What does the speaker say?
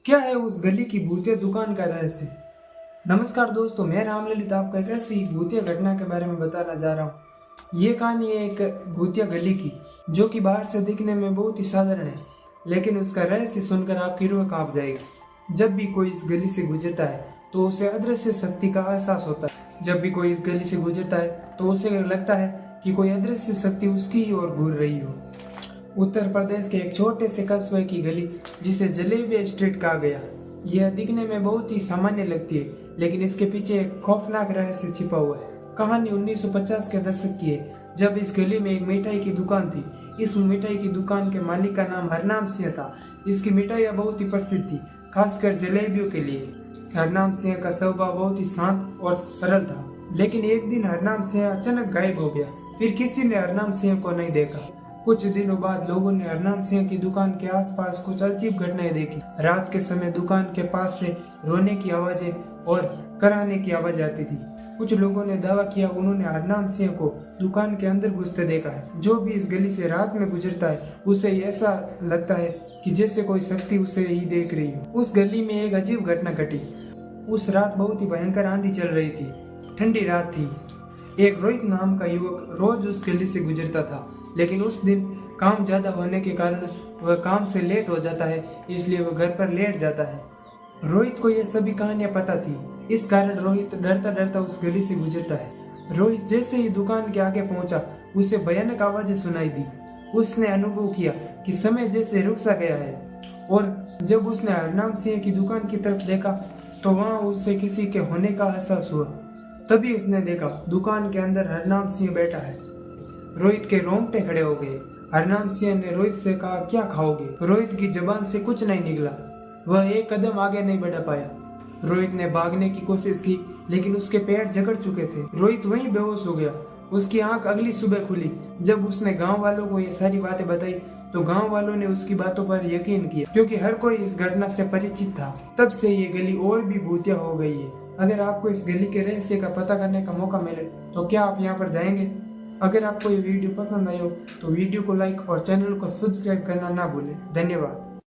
क्या है उस गली की भूतिया दुकान का रहस्य। नमस्कार दोस्तों, मैं राम ललित आपको एक ऐसी भूतिया घटना के बारे में बताना जा रहा हूँ। ये कहानी है एक भूतिया गली की, जो कि बाहर से दिखने में बहुत ही साधारण है, लेकिन उसका रहस्य सुनकर आपकी रूह कांप जाएगी। जब भी कोई इस गली से गुजरता है तो उसे अदृश्य शक्ति का एहसास होता है। जब भी कोई इस गली से गुजरता है तो उसे लगता है कि कोई अदृश्य शक्ति उसकी ही ओर घूर रही हो। उत्तर प्रदेश के एक छोटे से कस्बे की गली, जिसे जलेबी स्ट्रीट कहा गया, यह दिखने में बहुत ही सामान्य लगती है, लेकिन इसके पीछे एक खौफनाक रहस्य छिपा हुआ है। कहानी 1950 के दशक की है, जब इस गली में एक मिठाई की दुकान थी। इस मिठाई की दुकान के मालिक का नाम हरनाम सिंह था। इसकी मिठाइयाँ बहुत ही प्रसिद्ध थी, खासकर जलेबियों के लिए। हरनाम सिंह का स्वभाव बहुत ही शांत और सरल था, लेकिन एक दिन हरनाम सिंह अचानक गायब हो गया। फिर किसी ने हरनाम सिंह को नहीं देखा। कुछ दिनों बाद लोगों ने हरनाम सिंह की दुकान के आसपास कुछ अजीब घटनाएं देखी। रात के समय दुकान के पास से रोने की आवाजें और कराहने की आवाज आती थी। कुछ लोगों ने दावा किया उन्होंने हरनाम सिंह को दुकान के अंदर घुसते देखा है। जो भी इस गली से रात में गुजरता है उसे ऐसा लगता है कि जैसे कोई शक्ति उसे ही देख रही हो। उस गली में एक अजीब घटना घटी। उस रात बहुत ही भयंकर आंधी चल रही थी। ठंडी रात थी। एक रोहित नाम का युवक रोज उस गली से गुजरता था, लेकिन उस दिन काम ज्यादा होने के कारण वह काम से लेट हो जाता है, इसलिए वह घर पर लेट जाता है। रोहित को यह सभी कहानियां पता थी, इस कारण रोहित डरता डरता उस गली से गुजरता है। रोहित जैसे ही दुकान के आगे पहुंचा, उसे भयानक आवाजें सुनाई दी। उसने अनुभव किया कि समय जैसे रुक सा गया है, और जब उसने हरनाम सिंह की दुकान की तरफ देखा तो वहां उससे किसी के होने का एहसास हुआ। तभी उसने देखा दुकान के अंदर हरनाम सिंह बैठा है। रोहित के रोंगटे खड़े हो गए। हरनाम सिंह ने रोहित से कहा, क्या खाओगे? रोहित की जबान से कुछ नहीं निकला। वह एक कदम आगे नहीं बढ़ा पाया। रोहित ने भागने की कोशिश की, लेकिन उसके पैर जकड़ चुके थे। रोहित वहीं बेहोश हो गया। उसकी आंख अगली सुबह खुली। जब उसने गांव वालों को ये सारी बातें बताई तो गांव वालों ने उसकी बातों पर यकीन किया, क्योंकि हर कोई इस घटना से परिचित था। तब से ये गली और भी भूतिया हो गई है। अगर आपको इस गली के रहस्य का पता करने का मौका मिले तो क्या आप यहाँ पर जाएंगे? अगर आपको ये वीडियो पसंद आई हो तो वीडियो को लाइक और चैनल को सब्सक्राइब करना ना भूलें। धन्यवाद।